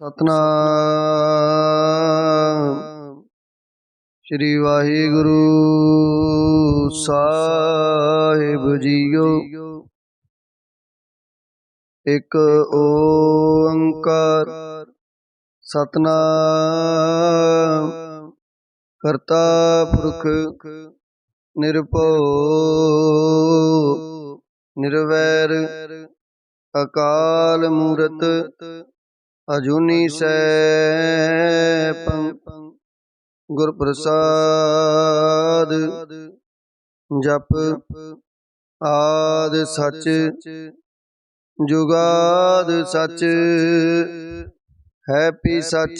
सतनाम श्री वाहिगुरु साहिब जीओ। एक ओंकार सतनाम करता पुरख निरभउ निर्वैर अकाल मूरत अजूनी सैभं गुर प्रसाद। जप आद सच जुगाद सच है पी सच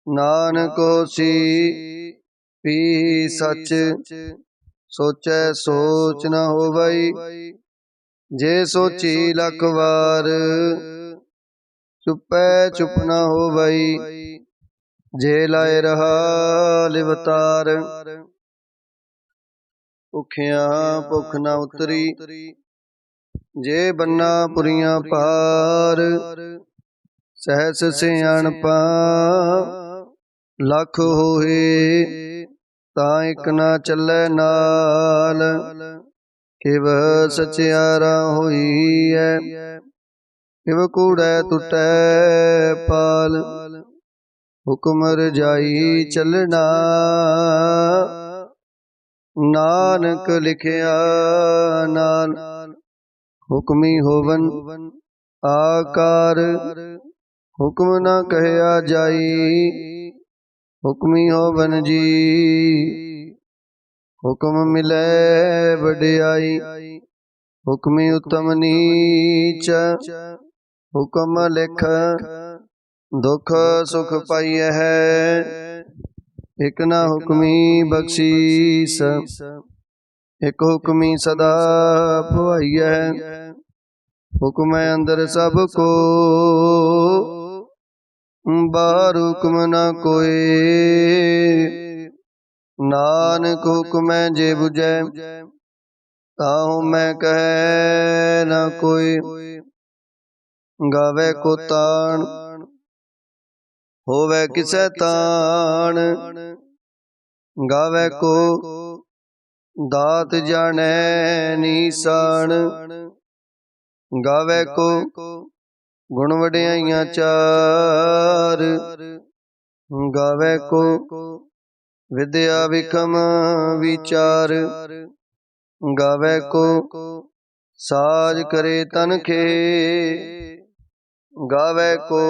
नानक होसी पी सच। सोचै सोच न होवई जे सोची लख वार चुपै चुप न होवई जे लाए रहा लिवतार। भुखिया भुख न उतरी जे बन्ना पुरियां पार। सहस सियाणपा लख होए तां इक न चलै नाल। किव सचियारा होई है किव कूड़ै टुटै पाल। हुक्म रजाई चलना नानक लिखिया नाल। हुक्मी होवन आकार हुक्म न कहया जाई। हुक्मी होवन जी हुक्म मिलै वडियाई। हुक्मी उत्तम नीच हुक्म लिख दुख सुख पाइय है। एक न हुक्मी बख्शीस एक हुक्मी सदा भवाइय है। हुक्म अंदर सब को बाहर हुक्म न कोई। नानक हुक्म जे बुझै ताहु मैं कहे न कोई। गावे को तान होवे किसै तान गावे को दात जाने नीसान। गावे को गुण वडियाइयां चार गावे को विद्या विखम विचार। गावे को साज करे तन खे गावे को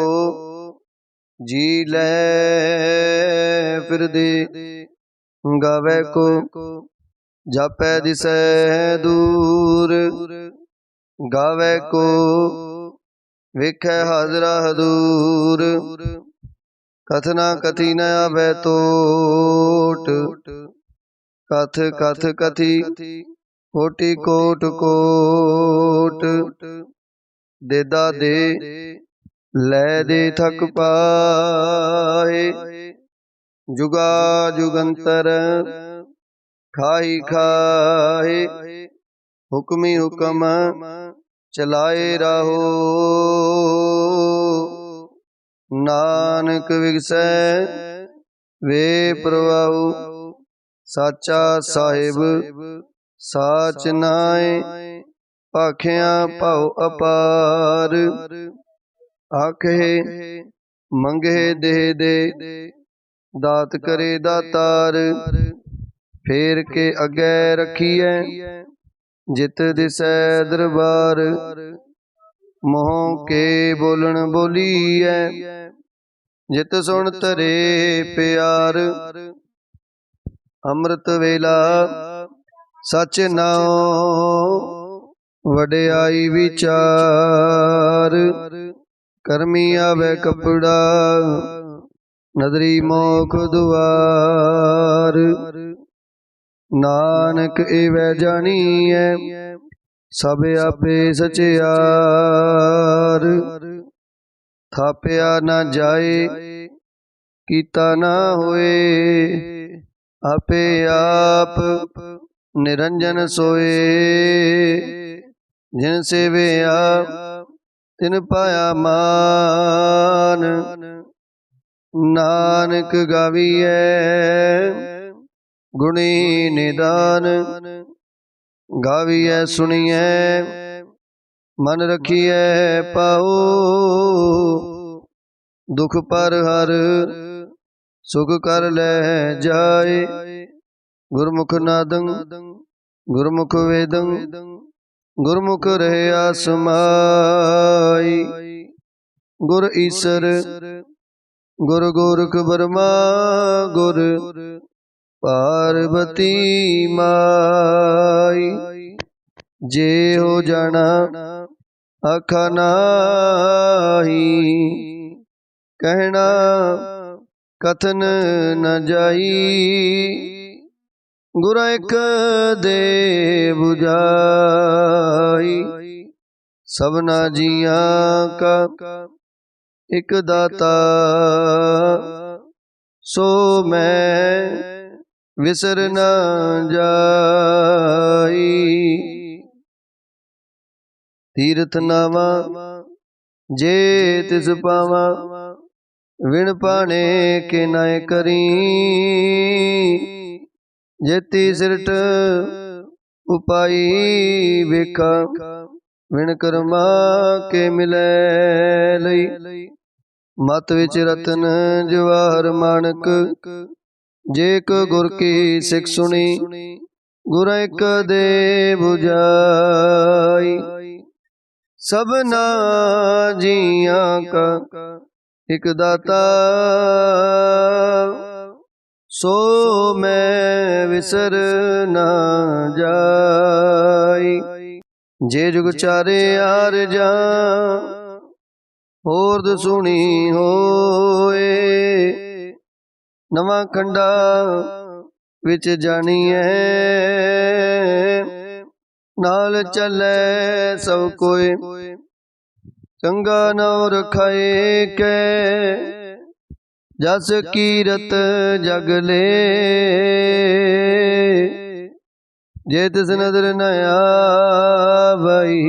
जी ले फिर दे। गावे को जापै दिसै दूर गावे को विखै हाजरा हदूर। कथना कथी न आवे तोट कथ कथ कथी कोटि कोट कोट। देदा दे लै दे थक पाए जुगा जुगंतर खाही खाए। हुक्मी हुक्म चलाए राहो नानक विगसै वे प्रवाहु। साचा साहिब साच नाय भाखिया भाव अपार। आखे मंगे दे दे दात करे दातार। फेर के अगे रखिए जित दिसै दरबार। मोह के बोलन बोलीए जित सुन तरे प्यार। अमृत वेला सच नाओ वडियाई विचार। करमी आवे कपड़ा नदरी मोख दुआर। नानक एवै जानिए सब आपे सचियार। थापिया न जाए कीता न होए आपे आप निरंजन सोए। जिन सेविया तिन पाया मान नानक गाविए गुणी निदान, गाविए सुनिए मन रखिए पाओ। दुख पर हर सुख कर ले जाए, गुरमुख नादं गुरमुख वेदं गुरमुख रहे आसमाई। गुर ईसर गुर गोरख बर्मा गुर पार्वती माई। जे हो जाना आखा नाही, कहना कथन न जाई। गुर एक दे बुझाई, सबना जिया का एक दाता। सो मैं विसर न जाई। तीर्थ नावा जे तिस पावा, विण पाने के नाय करी। जेती सिरट उपाई वेखा, विण कर्मा के मिलै लई। मत विच रतन जवाहर मानक, जेक गुर की सिख सुनी। गुर एक दे बुझाई, सबना जिया का एक दाता। सो मैं विसर न जाई। जे जुग चारे आर जा, होरद सुनी होए। नवा खंडा विच जानिए, नाल चले सब कोई। चंगा नौ रखाए कै, जस कीरत जग ले। जे तिस नजर न आवई,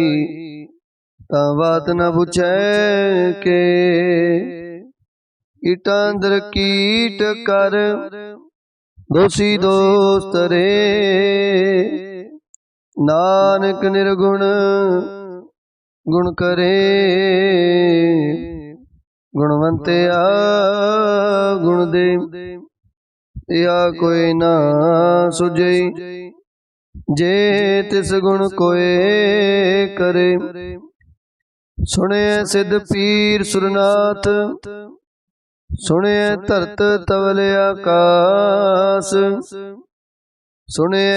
तां बात न पुछै के। कीटां अंदर कीट कर, दोषी दोस्त रे। नानक निर्गुण गुण करे, गुणवंते आ गुण दे। या कोई ना सुझे, जे तिस गुण कोय करे। सुने सिद्ध पीर सुरनाथ, सुने धरत तवल आकाश। सुने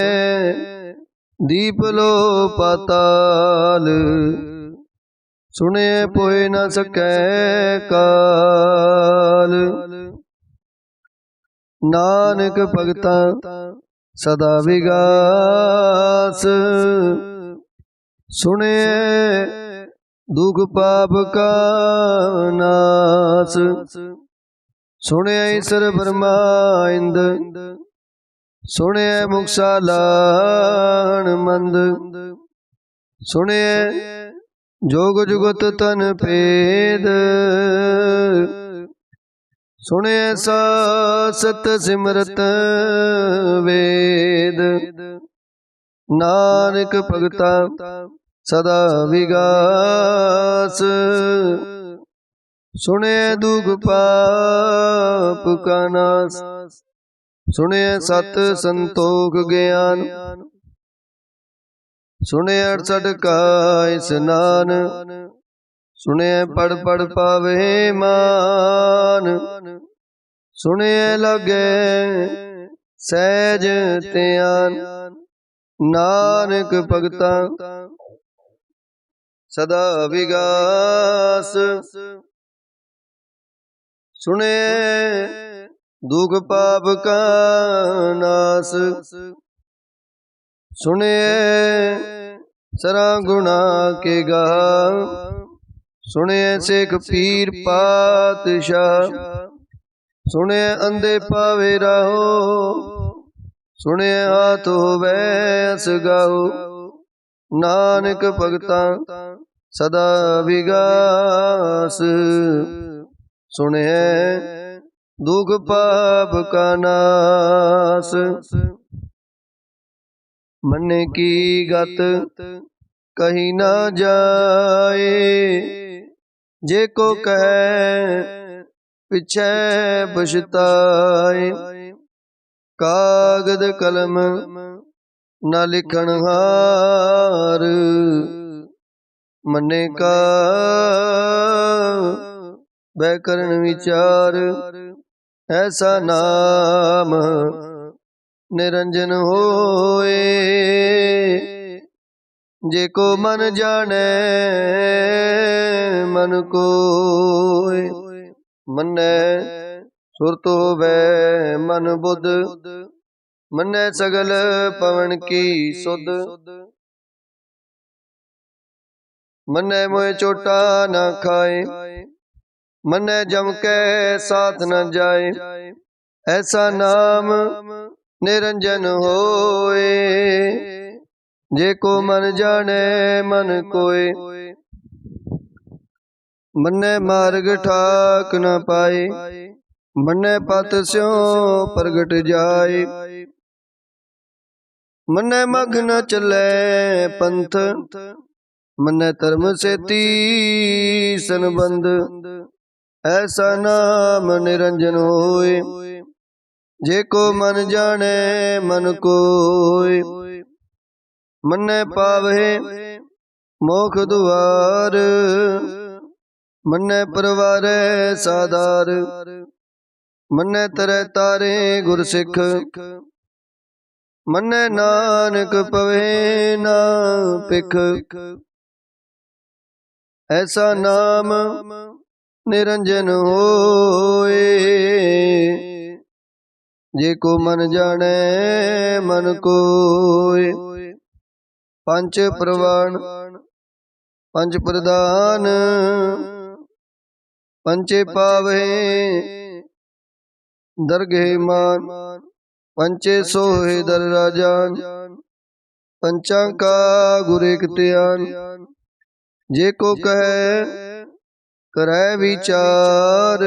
दीप लो पाताल, सुने पोए न सकै काल। नानक भगता सदा विगास, सुने दुख पाप का नास। सुने ईश्वर ब्रह्मा इंद, सुने मुक्सा लान मंद। सुने जोग जुगत तन भेद, सुने सत सिमरत वेद। नानक भगता सदा विगास, सुने दुख पाप का नाश। सुने सत संतोख ज्ञान, सुने 68 का स्नान। सुने पढ़ पढ़ पावे मान, सुने लगे सहज ध्यान। नानक भगता सदा विगास, सुने दुख पाप का नाश। सुने सरा गुना के गा, सुने शेख पीर पातशाह। सुने अंधे पावे राहो, सुने हाथ होवे असगाओ। नानक भगता सदा विगास, सुने दुख पाप का नाश। मन की गत कही ना जाए, जे को कहे पिछे पछताए। कागद कलम न लिखन हार, मने का व्याकरण विचार। ऐसा नाम निरंजन होए, जे को मन जाने मन कोय। मन्ने सुरत होवे मन बुध, मन्ने सगल पवन की सुध। मन्ने मोए चोटा न खाए, मन्ने जम के साथ न जाए। ऐसा नाम निरंजन होए, जे को मन जाने मन कोय। मन्ने मार्ग ठाक न पाए, मन्ने पत स्यों प्रगट जाए। मन्ने मग न चले पंथ, मन्ने धर्म से तीसन बंद। ऐसा नाम निरंजन होए, जे को मन जाने मन कोय। मन्ने पावे मोख दुआर, मन्ने परवारे साधार। मन्ने तरह तारे गुर सिख, मन्ने नानक पवे ना पिख। ऐसा नाम निरंजन होए, जे को मन जाने मन कोय। पंच प्रवान पंच प्रधान, पंचे पावे दरगे मान। पंचे सोहे दर राजान, पंचा का गुर एक त्यान। जे को कहे करे विचार,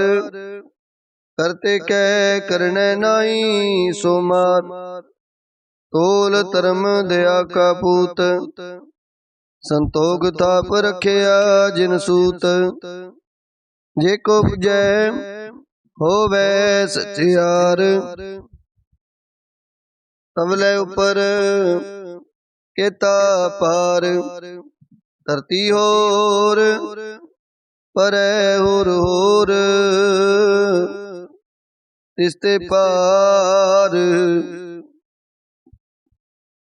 करते कह करने नाई सोमार। तोल धर्म दया का पूत, संतोख थाप रखिया जिन सूत। जे को पुजै होवे सचियार, तबले ऊपर केता पार। धरती होर परै होर होर, तिसते पार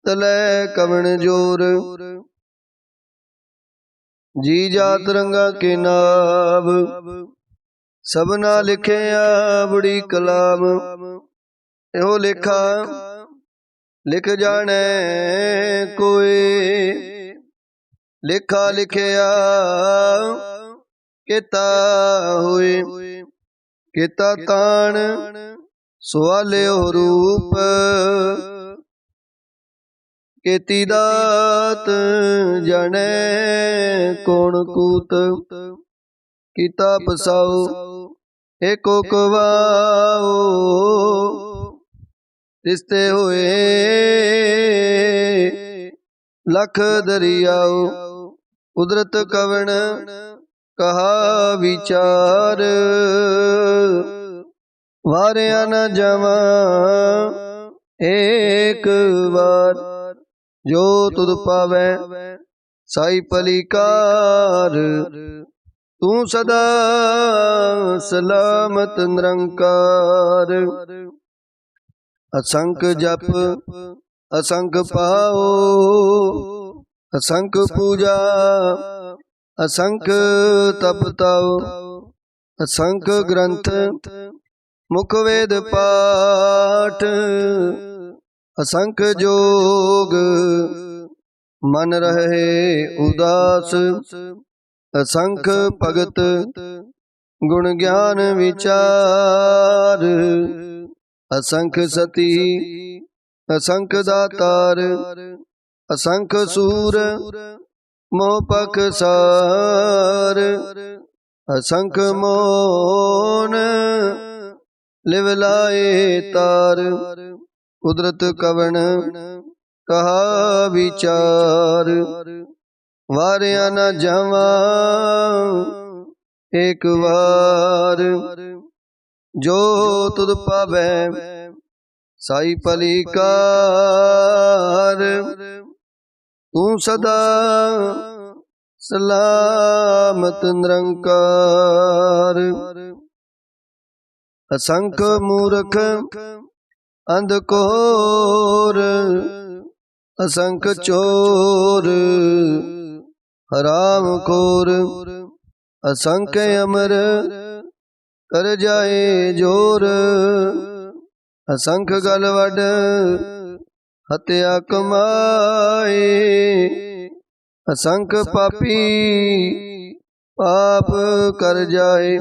तले कवण जोर। जी जात रंगा के नाम, सबना लिखे बड़ी कलाम। एहो लिखा लिख जाने कोई, लिखा लिखिया केता होए। केता तान सवालियो रूप, केती दात जाने कौन कूत। कीता पसाओ एको कवाओ, तिसते होए लख दरियाओ। कुदरत कवण कहा विचार, वारिया न जमा एक बार। जो तुद पावे साई पलिकार, तू सदा सलामत निरंकार। असंख जप असंख पाओ, असंख पूजा असंख तपताओ। असंख ग्रंथ मुख वेद पाठ, असंख जोग मन रहे उदास। असंख भगत गुण ज्ञान विचार, असंख सती असंख दातार। असंख सूर मोह पखसार, असंख मोन लिव लाए तार। कुदरत कवन कहा विचार। वारिया न जावा एक बार। जो तुद पावे साई पलीकार। तू सदा सलामत निरंकार। असंख मूर्ख अंधकोर। असंख चोर हराम खोर। असंख अमर कर जाए जोर। असंख गल वड हत्या कमाए। असंख पापी पाप कर जाए।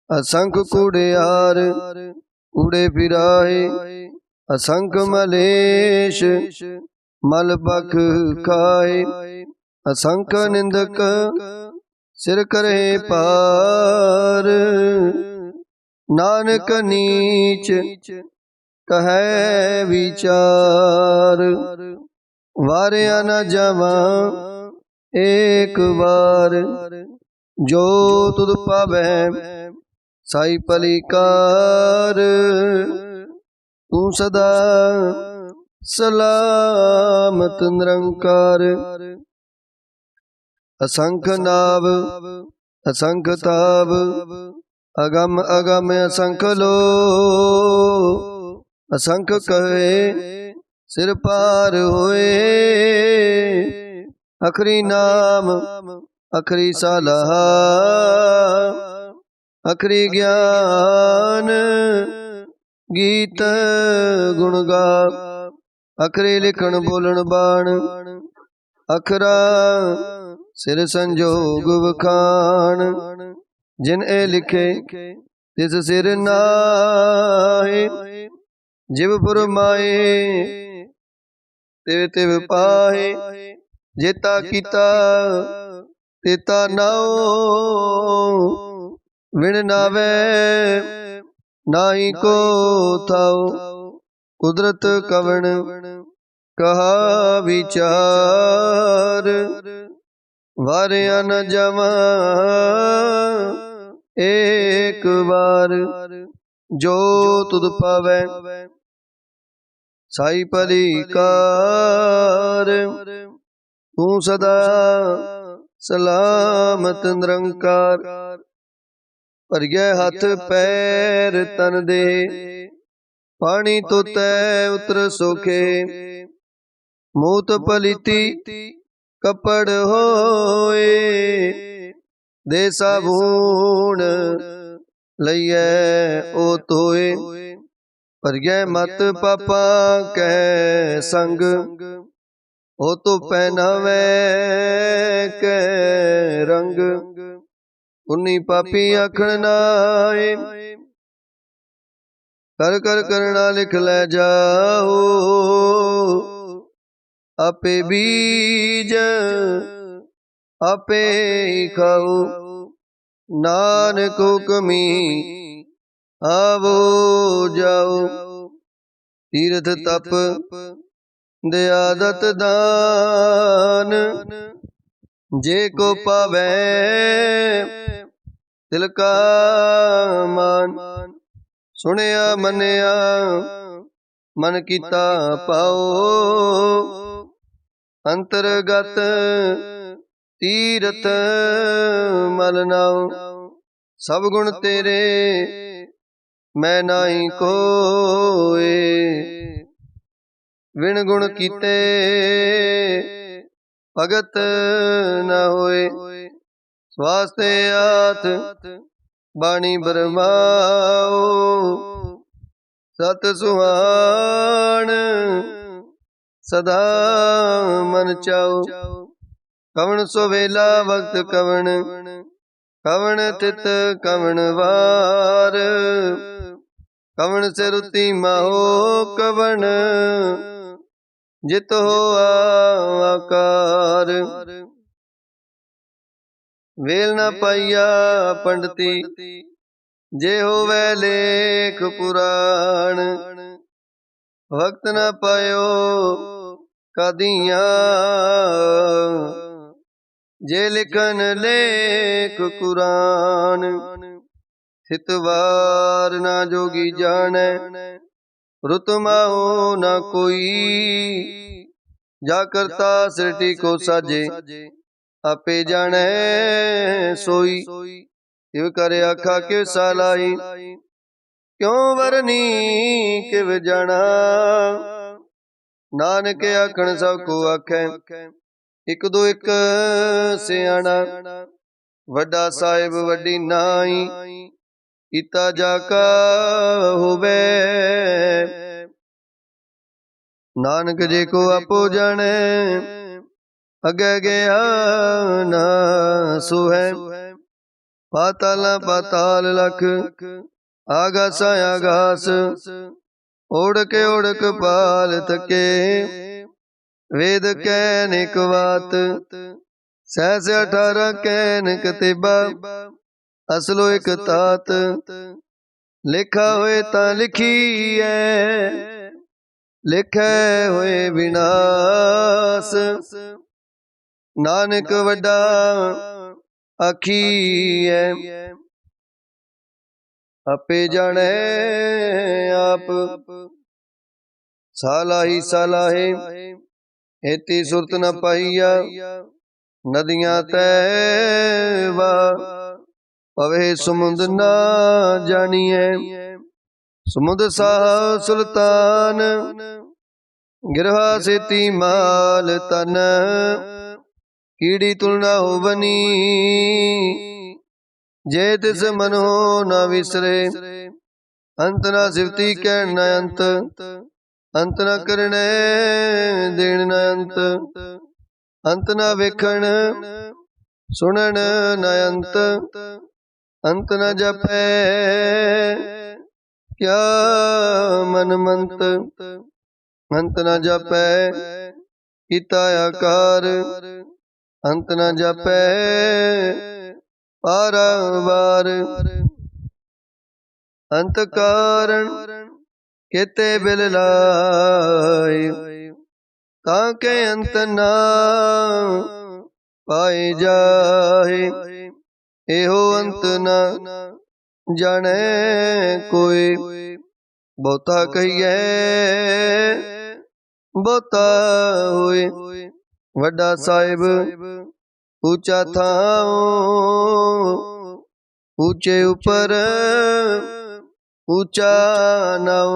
असंख कूड़ियार कूड़े फिराए। असंख मलेश मल बख खाए। असंख निंदक सिर करे पार। नानक नीच कहे विचार। वारिया न जावा एक बार। जो तुद पावे साई पलीकार। तू सदा सलामत निरंकार। असंख नाव असंख ताव अगम अगम असंख लो। असंख कहे सिर पार होए। अखरी नाम अखरी सलाह अखरी ज्ञान गीत गुण गा। अखरे लिखण बोलण बाण अखरा सिर संजोग वखान। जिन ए लिखे तिस सिर नाहे। जिव फुरमाए तिव तिव पाहे। जेता कीता तेता नाओ। विण नावे नाई को थाओ। कुदरत कवन कहा विचार। वारिया न जावा एक बार। जो तुद पावे साई पलीकार। तू सदा सलामत निरंकार। भरिए हथ पैर तन दे पानी तो तै उतर सोखे। मूत पलीती कपड़ होए। दे साबून लइए ओ तोए। भरिए मत पापा कह संग ओ तो पहनावे के रंग। उन्नी पापी आखण नाए कर कर करना लिख ले जाओ। आपे बीज आपे खाओ। नानक हुक्मी आवो जाओ। तीर्थ तप दया दत दान। जे को पावे तिल का मान। सुनिया मनिया मन कीता पाओ। अंतरगत तीरथ मल नाओ। सब गुण तेरे मैं नाई कोए। विण गुण कीते भगत न होए। स्वास्थ्य आथ बाणी बरमाओ। सत सुहान सदा मन चाओ। कवन सोवेला वक्त कवन कवन तित कवन वार। कवन से रुति माहो कवन जित हो आकार। वेल न पाइया पंडती जे होवे लेख पुराण वक्त न पायो कदियां जे लिखन लेख कुरान हितवार ना जोगी जाने रुतमाओ न कोई जा करता सृष्टि को साजे आपे जाने सोई इव करे आखा क्यों सालाई क्यों वरनी किव जाना नानक आखण सब को आखे एक दो एक सियाणा वड्डा साहिब वड्डी नाई इता जाका होवे नानक जी को आपो जाने अगे गया ना सुहे पाताल पाताल लख आगास आगास ओढ़क पाल थके वेद कैन एक बात सहस 18 कैन कतिबा असलो एक तात लिखा हुए ता लिखी है लिखे हुए विनाश नानक वड्डा आखी है आपे जाने आप साला ही साला है एती सुरत न पाइया नदियां तैवा पवे समुंद ना जानिए समुंद साह सुल्तान गिरहा सेती माल तन कीड़ी तुलना हो बनी जे तिस मनो न विसरे अंत न सिवती कहन न अंत न करने देन न अंत न वेखण सुनन न अंत न जपे क्या मन मंत अंत न जपे किता आकार अंत न जपे पारावार अंत कारण केते बिल लाए ताके अंत ना पाए जाए एहो अंत ना जाने कोई बहुता कहिए बहुता होए वड्डा साहिब ऊंचा था ऊंचे ऊपर ऊंचा नाव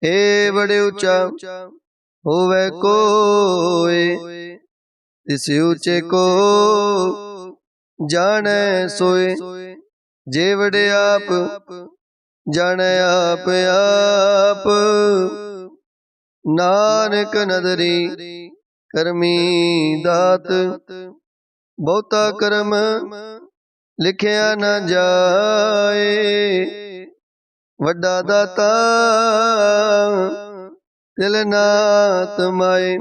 हे बड़े ऊंचा होवे कोई इस ऊंचे को जाने सोए जे बड़े आप जाने आप आप नानक नदरी करमी दात बहुता कर्म लिखिया न जाए वड्डा दाता तिल नात माए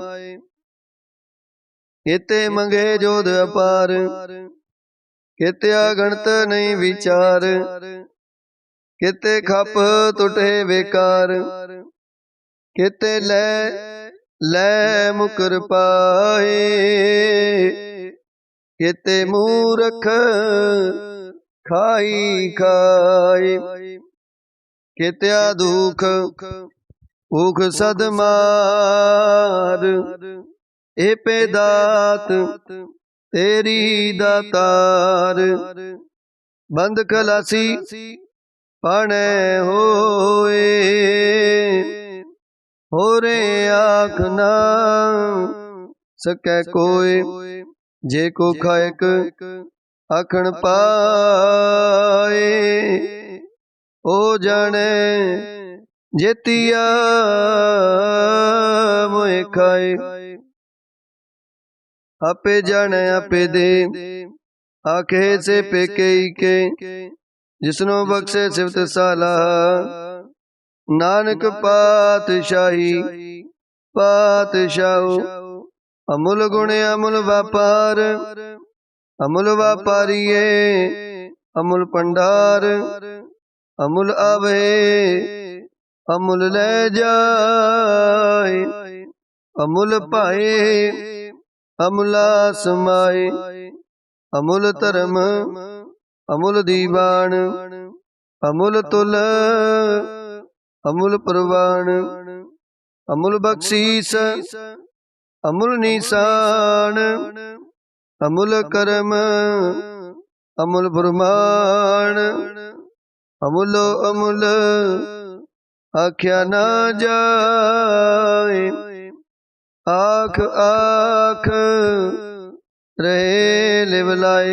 केते मंगे जोध अपार केते गणत नहीं विचार केते खप टुटे बेकार केते ले मुकर पाए केते मूरख खाई खाए केत्या दुख उख सद मार ए पे दात तेरी दातार बंद खलासी पाने होए हो रे आख ना सके कोई जे को खायक आखण पाए ओ जाने जेतिया मोए खाए आपे जाने आपे दे आखे से पे के जिसनो बख्शे सिफत साला नानक पातशाही पातशाह अमुल गुण अमुल व्यापार अमुल व्यापारिये अमुल भंडार अमुल आवे अमुल ले जाए, अमुल पाए अमुला समाए, अमुल धर्म अमुल दीवान, अमुल तुल अमुल प्रवान, अमुल बख्शीस अमुल निशान, अमुल कर्म अमुल ब्रह्मांड, अमुलो अमुल आख्या ना जाए, आख आख रहे लिवलाए,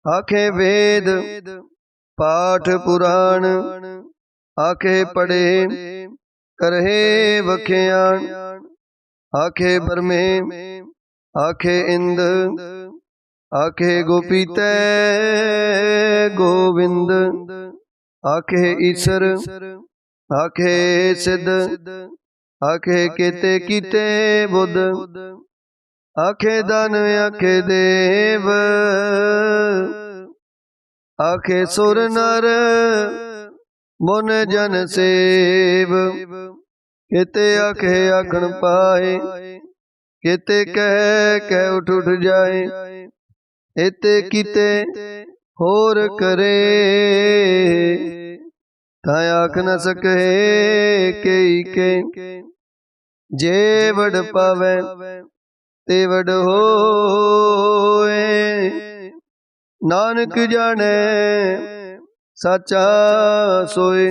आखे वेद पाठ पुराण, आखे पढ़े करहे वख्यान, आखे बरमे आखे इंद, आखे गोपीते गोविंद, आखे ईश्वर आखे सिद्ध, आखे केते कीते बुध, आखे दानव आखे देव, आखे सुर नर मुन जन सेव, केते आखे आखन पाए, केते कह उठ उठ जाए, एते कीते होर करे, ता आख न सके कई के, जे वड पावे ते वड होए, नानक जाने साचा सोए,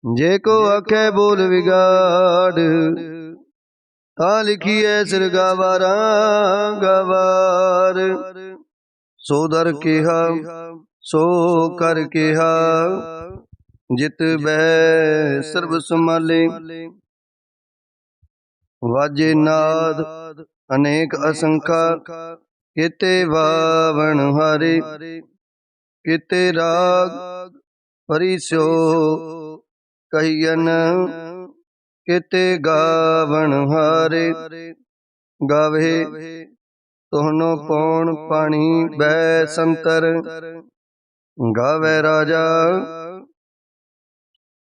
जे को आखे बोल विगाड़, ता लिखिए सिर गवारा गवार, सो दर केहा सो कर केहा, जित बह सर्व संभाले, वाजे नाद अनेक असंखा, केते वावण हारे, केते राग परिस्यो कहियन, केते गावण हारे, गावे तोहनो पौन पानी बह संतर, गावे राजा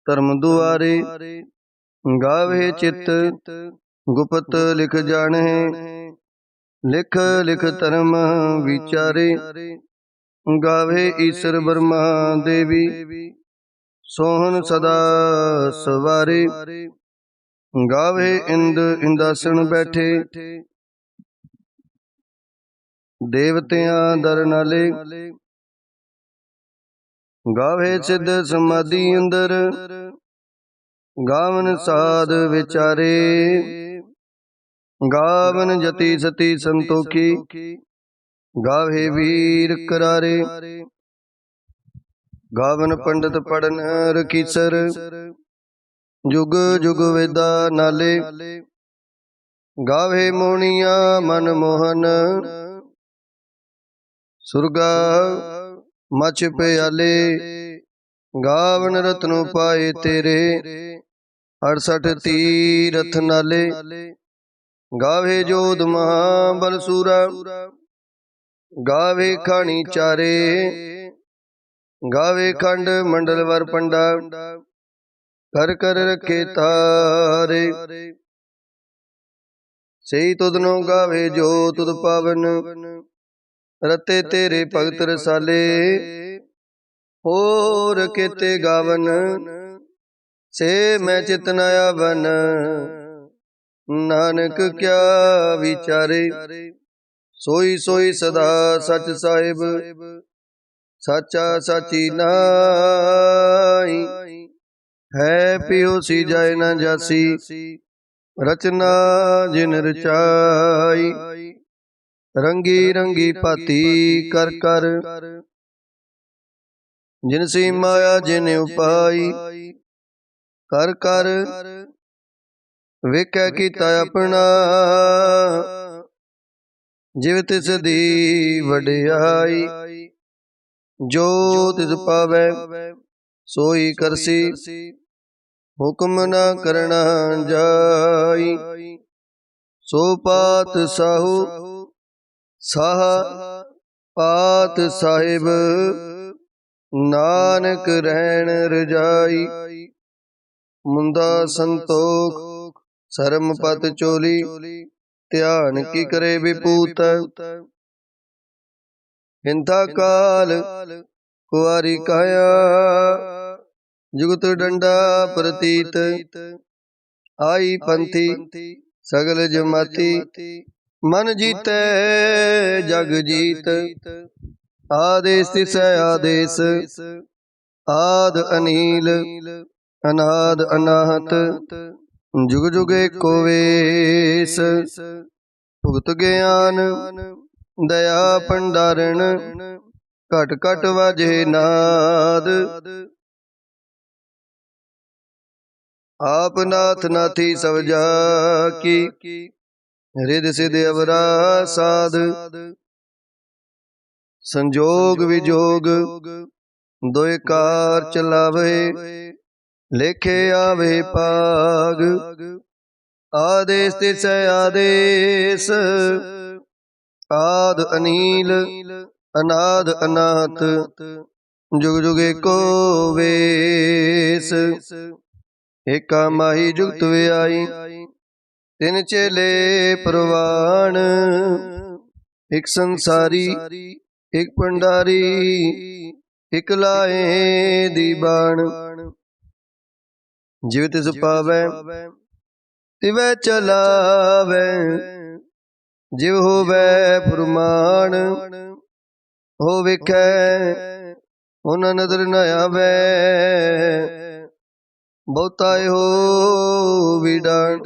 धर्म दुआरे, गावे चित गुप्त लिख जाने, लिख लिख धर्म विचारे, गावे ईश्वर ब्रह्मा देवी, सोहन सदा सवारे, गावे इंद इंदासन बैठे, देवतियां दर नाले, गावे सिद्ध समाधि अंदर, गावन साध विचारे, गावन जति सती संतोखी, गावे वीर करारे, गावन पंडित पढ़न रकीसर, जुग जुग वेदा नाले, गावे मोनिया मन मोहन, सुरगा मच प्याले, गावन रत्नो पाए तेरे 68 तीरथ नाले, गावे जोध महाबल सूरा, गावे खानी चारे, गावे खंड मंडल वर पंडा, कर कर रखे तारे, सही तुदनो गावे जो तुद पावन, रते तेरे भगत रसाले, होर केते गावन से मैं चितनाया बन, नानक क्या विचारे, सोई सोई सदा सच साहिब, साचा साची नाई, है पियो सी जाए न जासी, रचना जिन रचाई, रंगी रंगी भाती कर कर, जिनसी माया जिन उपाई, कर कर वेखै कीता अपना, जिव तिस दी वडियाई, जो तिस पावै सोई करसी, हुक्म न करना जाई, सो पात साहू साहा पात साहिब नानक रहन रजाई। मुंदा संतोख सरम पत चोली ध्यान की करे विपूत। हिंथा काल कुआरी काया जुगत डंडा प्रतीत। आई पंथी सगल जमाती मन जीते जग जीत। आदेश तिसै आदेश आद अनील अनाद अनाहत जुग जुग एको वेस। भुगत ज्ञान दया भंडारण घट घट वाजे नाद। आप नाथ नाथी सब जाकी हृद सिद्ध अवरा साध। संजोग विजोग दोय कार चलावे लेखे आवे पाग। आदेश तिसै आदेश आद अनील अनाद अनाथ जुग जुग एको वेस। एका माही जुगत व्याई तिन चेले प्रवाण। एक संसारी एक भंडारी एक लाए दीबान। जिव तिस पावै तिवै चलावै जिव होवै फुरमान। हो विखै उन नदर न आवै बहुताय हो विडान।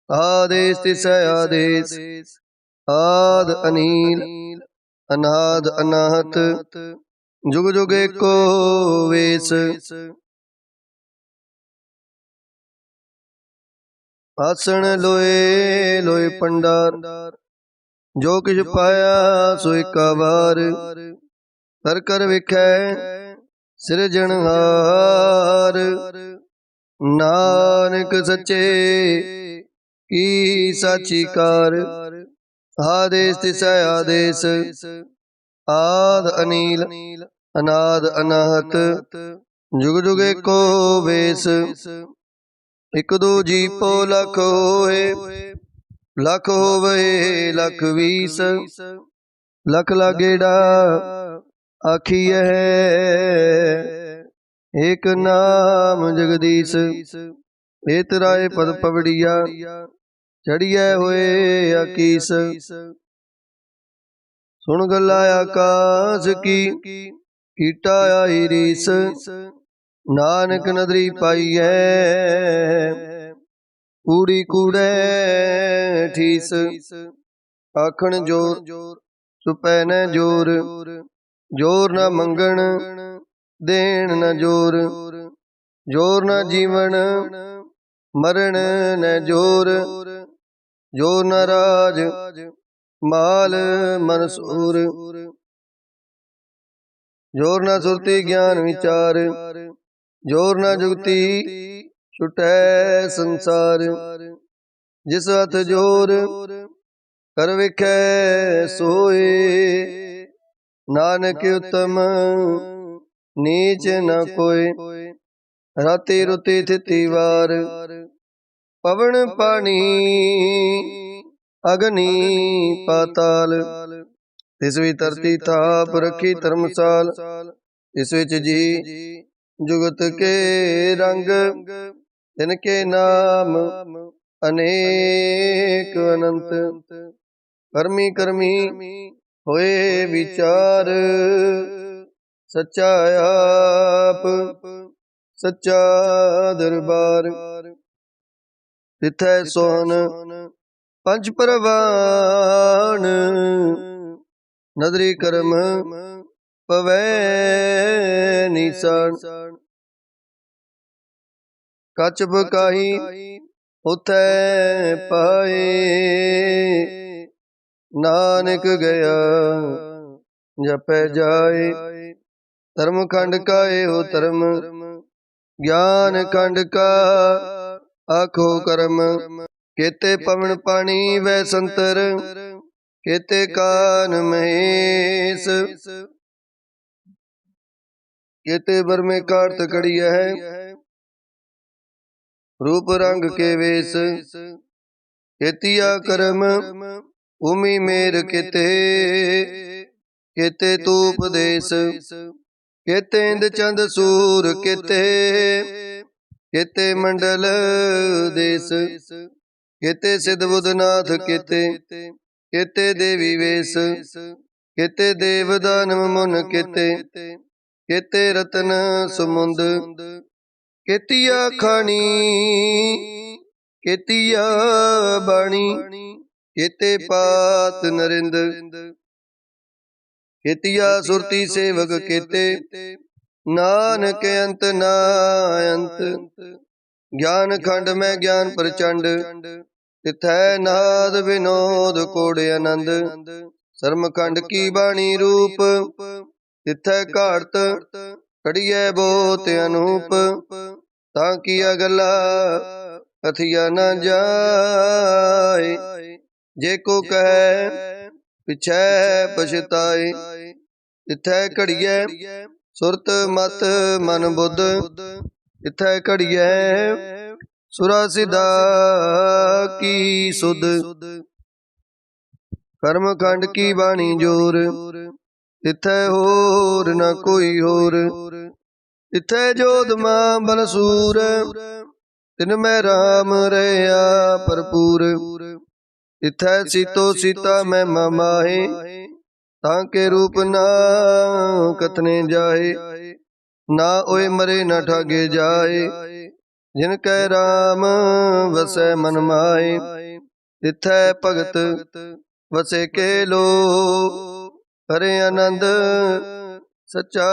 आदेश तिसै आदेश आद अनील अनाद अनाहत जुग जुग एको वेस। आसन लोए लोए पंडार जो किछ पाया सो एका बार। कर कर विखै सिरजनहार। नानक सच्चे की साची कार। आदेश तिसै आदेश आद अनील अनाद अनाहत जुग जुग एको वेस। एक दो जी पो लख होए लख होवे लख बीस। लख लागेड़ा आखिए एक नाम जगदीश। एत राय पद पवड़िया चढ़िए होए आकीस। सुन गला आकाश की कीटा आई रीस। नानक नदरी पाई है कूड़ी कूड़े ठीस। आखण जोर सुपै न जोर जोर न मंगण देन न जोर। जोर न जीवन मरण न जोर। जोर न राज माल मनसूर। जोर न सुरती ज्ञान विचार जोर न जुगती छुटै संसार। जिस हथ जोर कर विखै सोए नानक उत्तम नीच न कोय। राति रुति थिति वार पवन पानी अग्नि पाताल। तिस भी धरती थाप रखी धर्मसाल। इस विच जी जुगत के रंग तिनके नाम अनेक अनंत। कर्मी कर्मी होए विचार सच्चा आप सच्चा दरबार। तिथै सोहन पंच परवान नदरी कर्म पवै निशान। कच बकाही उथै पाए नानक गया जपै जाए। धर्म खंड का एहो धर्म ज्ञान खंड का आखो कर्म। केते पवन पानी वै संतर केते कान महेश, केते बर में कार्त कड़िया है, रूप रंग के वेश, केतिया करम उमी मेर केते, केते तूप देश, केते इंद चंद सूर केते, केते मंडल देश, केते सिद्ध बुधनाथ केते, केते देवी वेश, केते देव दानव मुन केते, केते रतन सुमुंद, केतिया खानी केतिया बाणी, केते पात नरिंद, केतिया सुरती सेवक केते, नानक अंत नायंत, ज्ञान खंड में ज्ञान प्रचंड, तिथै नाद विनोद कोड़ आनंद, शर्म खंड की बाणी रूप, तिथै घाट कड़िए बहुत अनूप, ताकिया गला कथिया न जाए, जे को कहे पिछै पछताए, तिथै घड़िए सुरत मत मन बुद्ध, तिथै घड़िए सुरा सिदा की सुध, कर्म खंड की बाणी जोर, तिथै होर न कोई होर, तिथै जोध मां बलसूर, तिन में राम रहा भरपूर, तिथै सीतो सीता में ममाहे, ताके रूप ना कथने जाए, ना ओए मरे न ठागे जाए, जिनकै राम वसै मन माए, तिथै भगत वसे के लो, करे आनंद सच्चा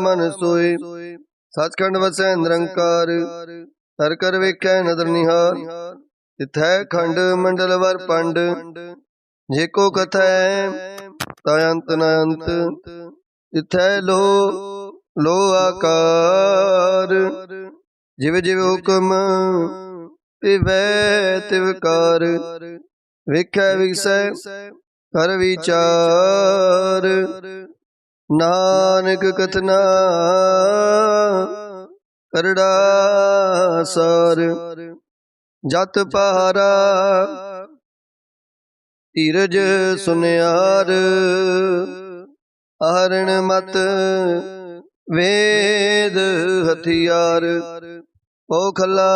मन सोए, सचखंड वसै निरंकार, हर कर वेखै नदर निहार, तिथै खंड मंडल वर पंड, जेको कथै तयंत नयंत, तिथै लो आकार, जिव जिव हुक्म तिवै तिवकार, वेखै विगसै कर विचार, नानक कथना करड़ा सार, जत पहारा धीरज सुनियार, आहरण मत वेद हथियार, पोखला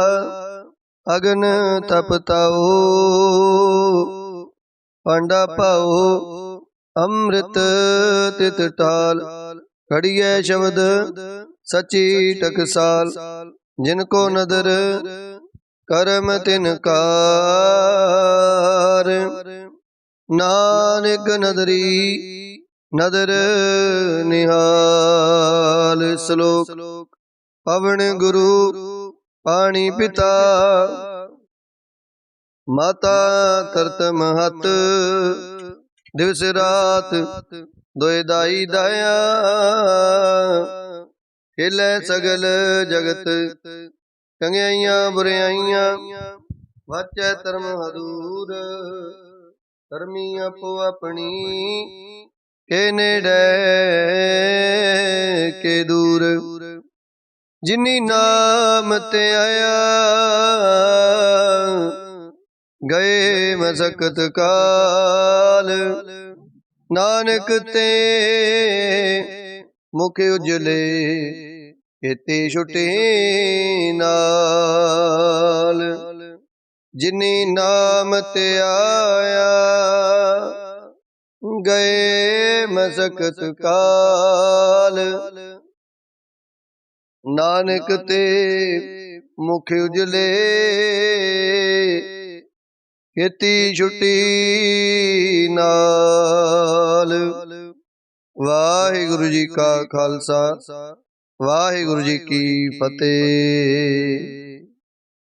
अगन तपताओ, पांडा पाओ अमृत तित टाल, खड़िए शब्द सची टकसाल, जिनको नदर करम तिनकार, नानक नदरी नदर निहाल। श्लोक पवन गुरु पानी पिता, माता तरत महत, दिवस रात दोए दाई दाया, खेलै सगल जगत, चंगियाइयां बुराइयां वाचै धर्म हदूर, धर्मी आपो अपनी के नेड़े के दूर, जिनी नाम ते आया गए मसकत काल, नानक ते मुख उजले केते छुटे नाल, जिनी नाम ते आया गए मसकत काल, नानक ते मुख उजले केती छुटी नाल। वाहिगुरु जी का खालसा, वाहिगुरु जी की फतेह।